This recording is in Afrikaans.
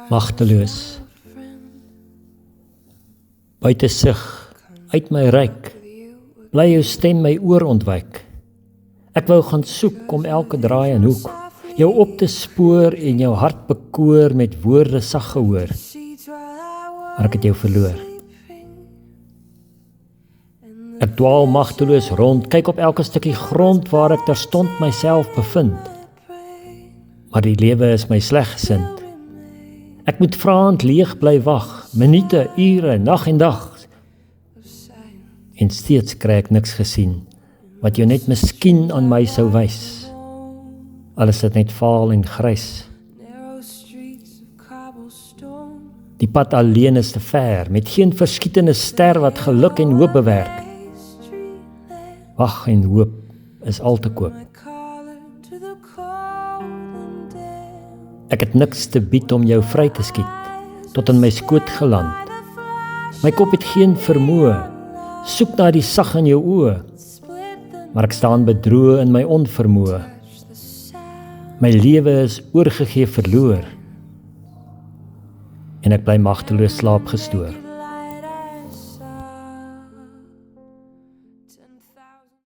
Magteloos. Buite sig, uit my reik, bly jou stem my oor ontwyk. Ek wou gaan soek om elke draai en hoek, jou op te spoor en jou hart bekoor met woorde sag gehoor. Maar ek het jou verloor. Ek dwaal magteloos rond, kyk op elke stukkie grond waar ek terstond myself bevind. Maar die lewe is my sleggesind. Ek moet vraand leeg bly wag, minute, ure, nag en dag. En steeds kry ek niks gesien, wat jou net miskien aan my sou wys. Alles dit net vaal en grys. Die pad alleen is te ver, met geen verskietende ster wat geluk en hoop bewerk. Wag en hoop is al te koop. Ek het niks te bied om jou vry te skiet, tot in my skoot geland. My kop het geen vermoë, soek na die sag in jou oë, maar ek staan bedroe in my onvermoë. My lewe is oorgegee verloor, en ek bly magteloos slaap gestoor.